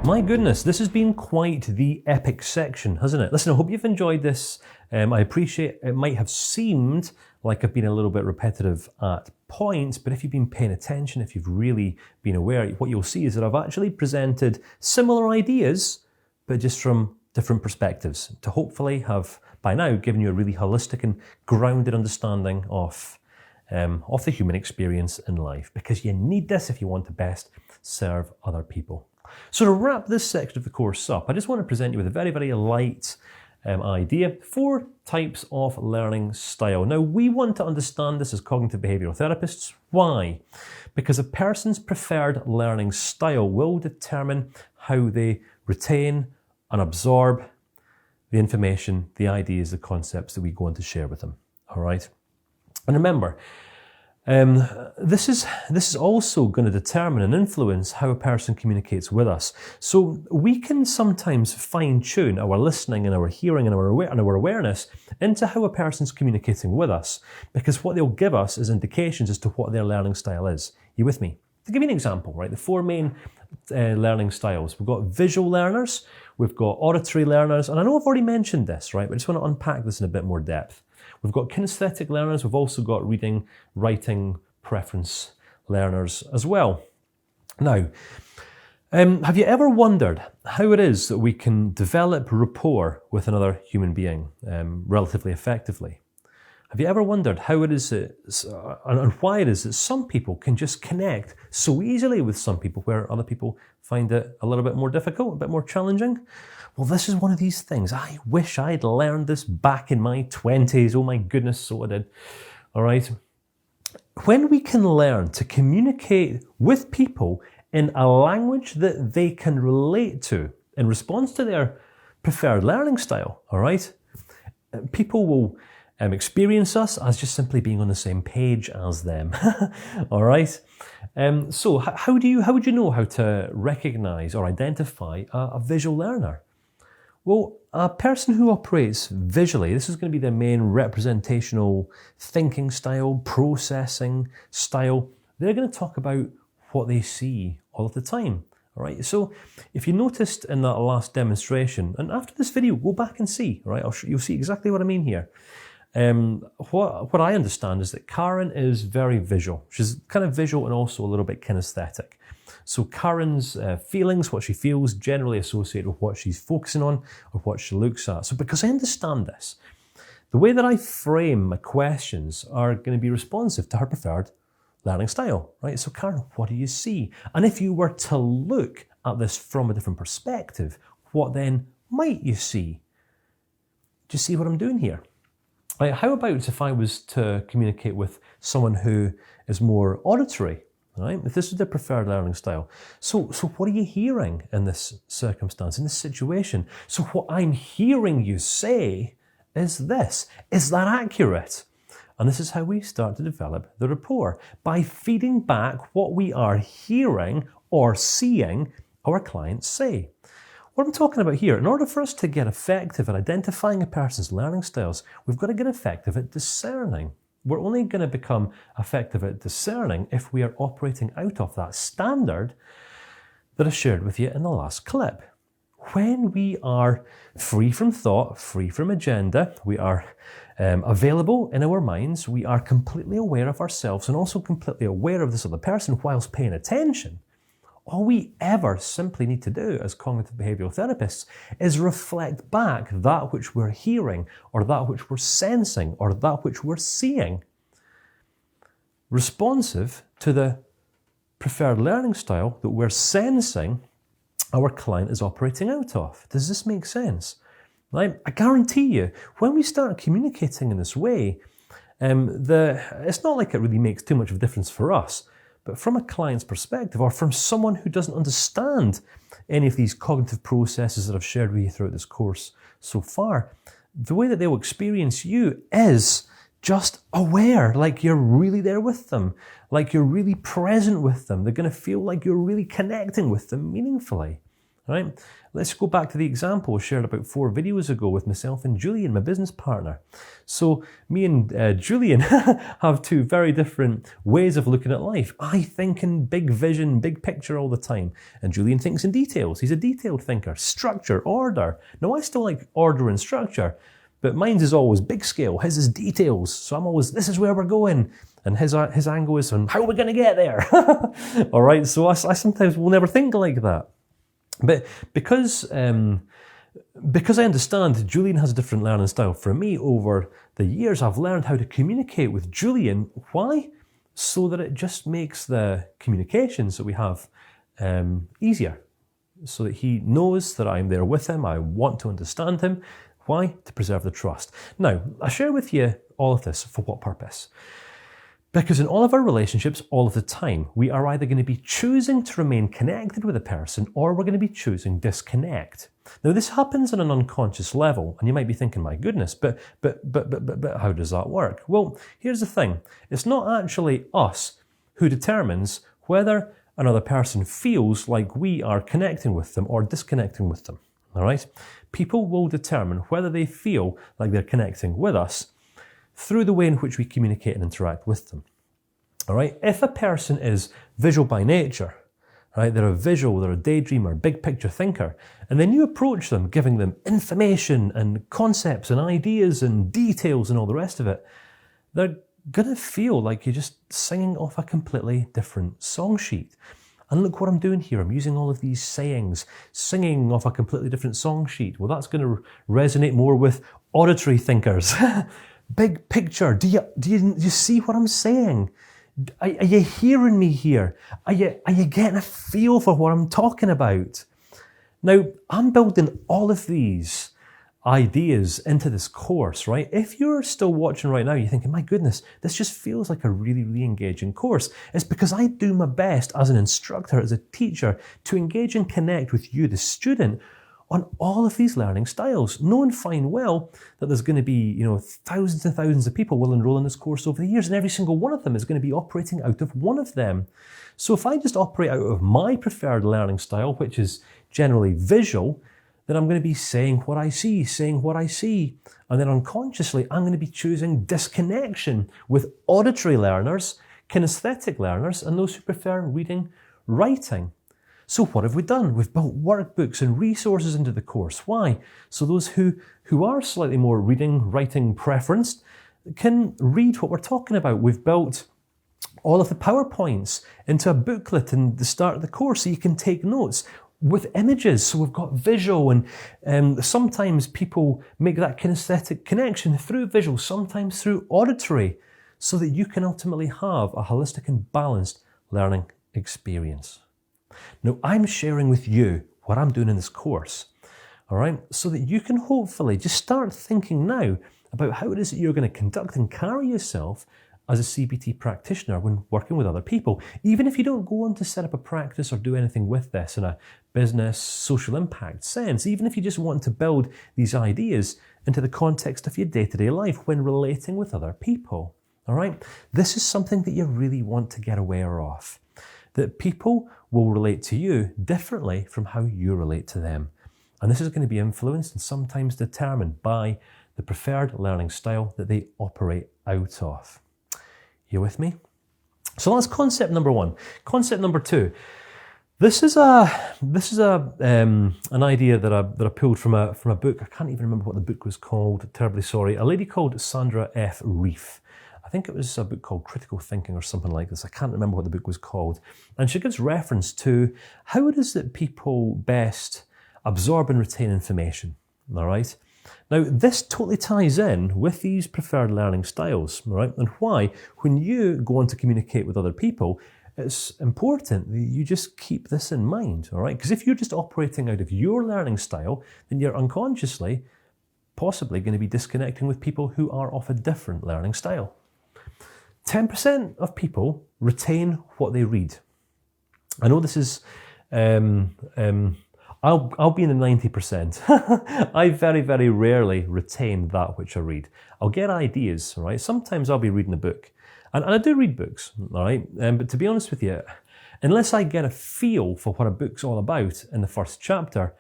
My goodness, this has been quite the epic section, hasn't it? Listen, I hope you've enjoyed this. I appreciate it might have seemed like I've been a little bit repetitive at points, but if you've been paying attention, if you've really been aware, what you'll see is that I've actually presented similar ideas, but just from different perspectives, to hopefully have, by now, given you a really holistic and grounded understanding of the human experience in life, because you need this if you want to best serve other people. So to wrap this section of the course up, I just want to present you with a very, very light idea. 4 types of learning style. Now, we want to understand this as cognitive behavioral therapists. Why? Because a person's preferred learning style will determine how they retain and absorb the information, the ideas, the concepts that we go on to share with them. All right? And remember, this is also going to determine and influence how a person communicates with us. So we can sometimes fine-tune our listening and our hearing and our awareness into how a person's communicating with us, because what they'll give us is indications as to what their learning style is. You with me? To give you an example, right, the 4 main learning styles. We've got visual learners, we've got auditory learners, and I know I've already mentioned this, right, but I just want to unpack this in a bit more depth. We've got kinesthetic learners, we've also got reading, writing, preference learners as well. Now, have you ever wondered how it is that we can develop rapport with another human being relatively effectively? Have you ever wondered how it is and why it is that some people can just connect so easily with some people where other people find it a little bit more difficult, a bit more challenging? Well, this is one of these things. I wish I'd learned this back in my 20s. Oh my goodness, so I did. All right. When we can learn to communicate with people in a language that they can relate to in response to their preferred learning style, all right, people will experience us as just simply being on the same page as them. All right. So how would you know how to recognize or identify a visual learner? Well, a person who operates visually, this is going to be their main representational thinking style, processing style. They're going to talk about what they see all of the time. All right. So if you noticed in that last demonstration, and after this video, go back and see. All right, you'll see exactly what I mean here. What I understand is that Karen is very visual. She's kind of visual and also a little bit kinesthetic. So Karen's feelings, what she feels, generally associated with what she's focusing on or what she looks at. So because I understand this, the way that I frame my questions are going to be responsive to her preferred learning style, right? So Karen, what do you see? And if you were to look at this from a different perspective, what then might you see? Do you see what I'm doing here? Right, how about if I was to communicate with someone who is more auditory? Right? If this is their preferred learning style. So what are you hearing in this circumstance, in this situation? So what I'm hearing you say is this. Is that accurate? And this is how we start to develop the rapport, by feeding back what we are hearing or seeing our clients say. What I'm talking about here, in order for us to get effective at identifying a person's learning styles, we've got to get effective at discerning. We're only going to become effective at discerning if we are operating out of that standard that I shared with you in the last clip. When we are free from thought, free from agenda, we are available in our minds, we are completely aware of ourselves and also completely aware of this other person whilst paying attention. All we ever simply need to do as cognitive behavioral therapists is reflect back that which we're hearing or that which we're sensing or that which we're seeing, responsive to the preferred learning style that we're sensing our client is operating out of. Does this make sense? Right? I guarantee you, when we start communicating in this way, it's not like it really makes too much of a difference for us. But from a client's perspective, or from someone who doesn't understand any of these cognitive processes that I've shared with you throughout this course so far, the way that they will experience you is just aware, like you're really there with them, like you're really present with them. They're going to feel like you're really connecting with them meaningfully. Right? Let's go back to the example shared about 4 videos ago with myself and Julian, my business partner. So me and Julian have 2 very different ways of looking at life. I think in big vision, big picture all the time. And Julian thinks in details. He's a detailed thinker. Structure, order. Now I still like order and structure, but mine's is always big scale. His is details. So I'm always, this is where we're going. And his angle is on how are we going to get there? All right, so I sometimes will never think like that. But because I understand Julian has a different learning style from me, over the years I've learned how to communicate with Julian. Why? So that it just makes the communications that we have easier. So that he knows that I'm there with him, I want to understand him. Why? To preserve the trust. Now, I share with you all of this for what purpose? Because in all of our relationships, all of the time, we are either going to be choosing to remain connected with a person or we're going to be choosing disconnect. Now, this happens on an unconscious level, and you might be thinking, my goodness, but how does that work? Well, here's the thing. It's not actually us who determines whether another person feels like we are connecting with them or disconnecting with them. All right? People will determine whether they feel like they're connecting with us through the way in which we communicate and interact with them. All right? If a person is visual by nature, right, they're a visual, they're a daydreamer, big picture thinker, and then you approach them giving them information and concepts and ideas and details and all the rest of it, they're going to feel like you're just singing off a completely different song sheet. And look what I'm doing here. I'm using all of these sayings, singing off a completely different song sheet. Well, that's going to resonate more with auditory thinkers. Big picture. Do you see what I'm saying? Are you hearing me here? Are you getting a feel for what I'm talking about? Now, I'm building all of these ideas into this course, right? If you're still watching right now, you're thinking, my goodness, this just feels like a really, really engaging course. It's because I do my best as an instructor, as a teacher, to engage and connect with you, the student, on all of these learning styles, knowing fine well that there's going to be, thousands and thousands of people will enroll in this course over the years, and every single one of them is going to be operating out of one of them. So if I just operate out of my preferred learning style, which is generally visual, then I'm going to be saying what I see, and then unconsciously I'm going to be choosing disconnection with auditory learners, kinesthetic learners, and those who prefer reading, writing. So what have we done? We've built workbooks and resources into the course. Why? So those who are slightly more reading, writing preferenced can read what we're talking about. We've built all of the PowerPoints into a booklet in the start of the course so you can take notes with images. So we've got visual, and sometimes people make that kinesthetic connection through visual, sometimes through auditory, so that you can ultimately have a holistic and balanced learning experience. Now, I'm sharing with you what I'm doing in this course, all right, so that you can hopefully just start thinking now about how it is that you're going to conduct and carry yourself as a CBT practitioner when working with other people. Even if you don't go on to set up a practice or do anything with this in a business, social impact sense, even if you just want to build these ideas into the context of your day-to-day life when relating with other people, all right, this is something that you really want to get aware of. That people will relate to you differently from how you relate to them. And this is going to be influenced and sometimes determined by the preferred learning style that they operate out of. You with me? So that's concept number 1. Concept number 2. This is an idea that I pulled from a book. I can't even remember what the book was called. Terribly sorry. A lady called Sandra F. Reef. I think it was a book called Critical Thinking or something like this. I can't remember what the book was called. And she gives reference to how it is that people best absorb and retain information. All right. Now, this totally ties in with these preferred learning styles, all right? And why, when you go on to communicate with other people, it's important that you just keep this in mind, all right? Because if you're just operating out of your learning style, then you're unconsciously possibly going to be disconnecting with people who are of a different learning style. 10% of people retain what they read. I know this is, I'll be in the 90%. I very, very rarely retain that which I read. I'll get ideas, right? Sometimes I'll be reading a book. And I do read books, all right? But to be honest with you, Unless I get a feel for what a book's all about in the first chapter,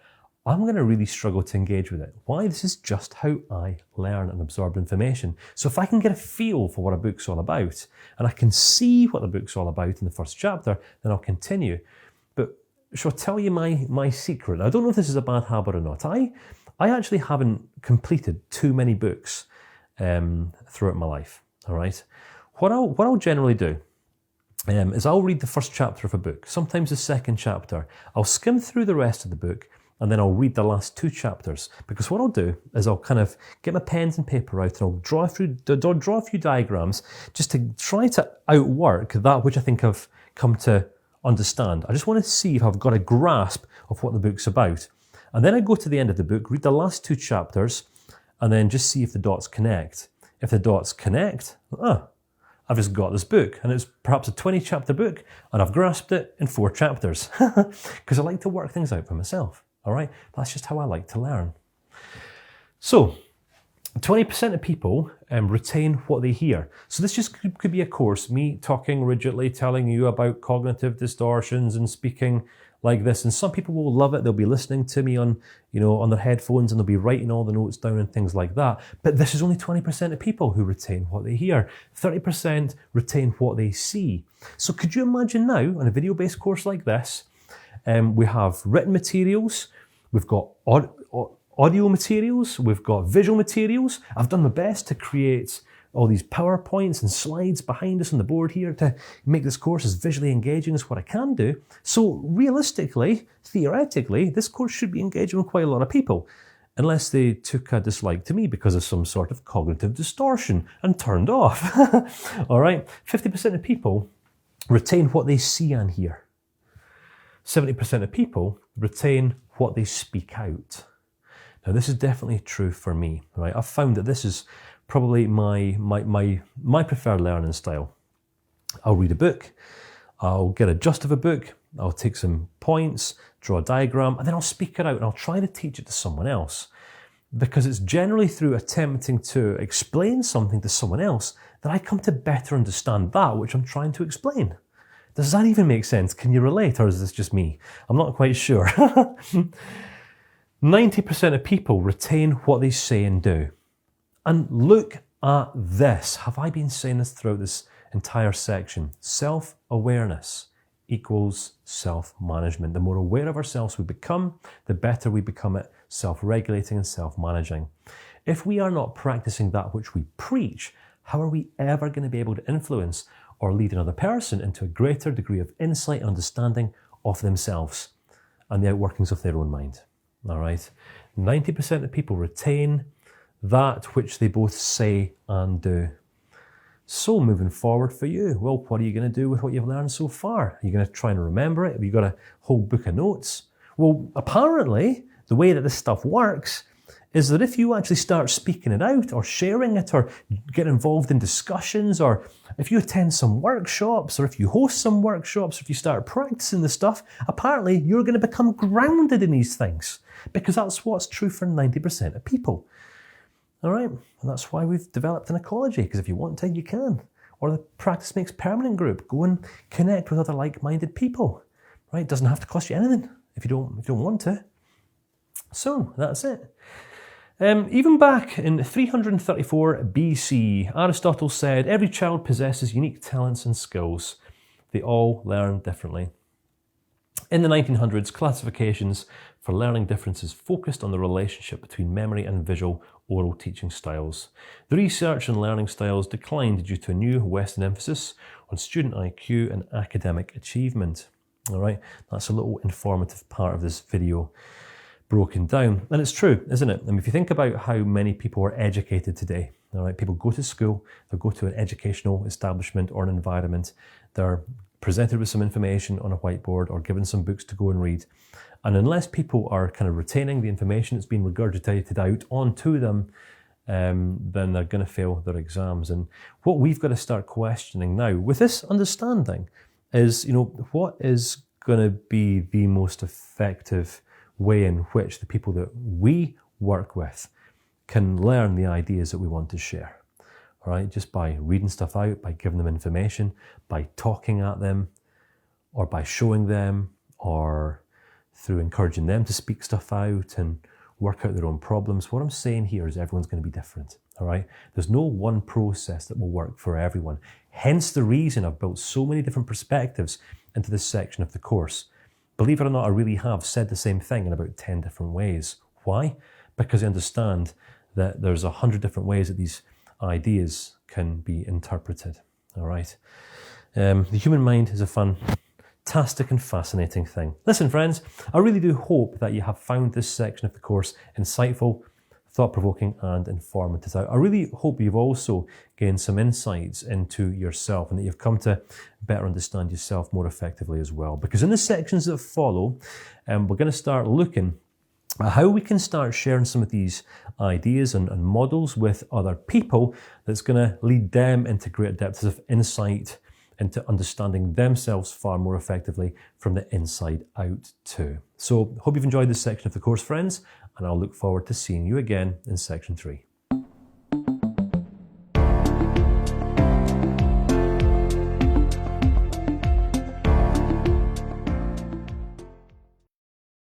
I'm going to really struggle to engage with it. Why? This is just how I learn and absorb information. So if I can get a feel for what a book's all about, and I can see what the book's all about in the first chapter, then I'll continue. But shall I tell you my secret? I don't know if this is a bad habit or not. I actually haven't completed too many books throughout my life. All right. What I'll generally do is I'll read the first chapter of a book, sometimes the second chapter. I'll skim through the rest of the book, and then I'll read the last 2 chapters. Because what I'll do is I'll kind of get my pens and paper out and I'll draw a few diagrams just to try to outwork that which I think I've come to understand. I just want to see if I've got a grasp of what the book's about. And then I go to the end of the book, read the last 2 chapters, and then just see if the dots connect. If the dots connect, I've just got this book, and it's perhaps a 20-chapter book, and I've grasped it in 4 chapters. Because I like to work things out for myself. All right, that's just how I like to learn. So, 20% of people retain what they hear. So this just could be a course, me talking rigidly, telling you about cognitive distortions and speaking like this. And some people will love it. They'll be listening to me on their headphones, and they'll be writing all the notes down and things like that. But this is only 20% of people who retain what they hear. 30% retain what they see. So could you imagine now, on a video-based course like this, we have written materials, we've got audio materials, we've got visual materials. I've done my best to create all these PowerPoints and slides behind us on the board here to make this course as visually engaging as what I can do. So realistically, theoretically, this course should be engaging with quite a lot of people, unless they took a dislike to me because of some sort of cognitive distortion and turned off. All right, 50% of people retain what they see and hear. 70% of people retain what they speak out. Now, this is definitely true for me, right? I've found that this is probably my preferred learning style. I'll read a book, I'll get a gist of a book, I'll take some points, draw a diagram, and then I'll speak it out and I'll try to teach it to someone else. Because it's generally through attempting to explain something to someone else that I come to better understand that which I'm trying to explain. Does that even make sense? Can you relate, or is this just me? I'm not quite sure. 90% of people retain what they say and do. And look at this. Have I been saying this throughout this entire section? Self-awareness equals self-management. The more aware of ourselves we become, the better we become at self-regulating and self-managing. If we are not practicing that which we preach, how are we ever going to be able to influence or lead another person into a greater degree of insight and understanding of themselves and the outworkings of their own mind? All right. 90% of people retain that which they both say and do. So moving forward for you, well, what are you going to do with what you've learned so far? Are you going to try and remember it? Have you got a whole book of notes? Well, apparently, the way that this stuff works is that if you actually start speaking it out or sharing it or get involved in discussions, or if you attend some workshops, or if you host some workshops, or if you start practicing the stuff, apparently you're going to become grounded in these things, because that's what's true for 90% of people. All right, and that's why we've developed an ecology, because if you want to, you can. Or the Practice Makes Permanent group. Go and connect with other like-minded people. Right? It doesn't have to cost you anything if you don't want to. So that's it. Even back in 334 BC, Aristotle said, every child possesses unique talents and skills. They all learn differently. In the 1900s, classifications for learning differences focused on the relationship between memory and visual oral teaching styles. The research on learning styles declined due to a new Western emphasis on student IQ and academic achievement. All right, that's a little informative part of this video broken down. And it's true, isn't it? I mean, if you think about how many people are educated today, all right, people go to school, they'll go to an educational establishment or an environment, they're presented with some information on a whiteboard or given some books to go and read. And unless people are kind of retaining the information that's been regurgitated out onto them, then they're going to fail their exams. And what we've got to start questioning now with this understanding is, what is going to be the most effective way in which the people that we work with can learn the ideas that we want to share. All right, just by reading stuff out, by giving them information, by talking at them, or by showing them, or through encouraging them to speak stuff out and work out their own problems. What I'm saying here is everyone's going to be different, all right? There's no one process that will work for everyone. Hence the reason I've built so many different perspectives into this section of the course. Believe it or not, I really have said the same thing in about 10 different ways. Why? Because I understand that there's 100 different ways that these ideas can be interpreted, all right? The human mind is a fantastic and fascinating thing. Listen, friends, I really do hope that you have found this section of the course insightful, thought-provoking and informative. I really hope you've also gained some insights into yourself and that you've come to better understand yourself more effectively as well. Because in the sections that follow, we're going to start looking at how we can start sharing some of these ideas and models with other people that's going to lead them into greater depths of insight into understanding themselves far more effectively from the inside out too. So hope you've enjoyed this section of the course, friends, and I'll look forward to seeing you again in section 3.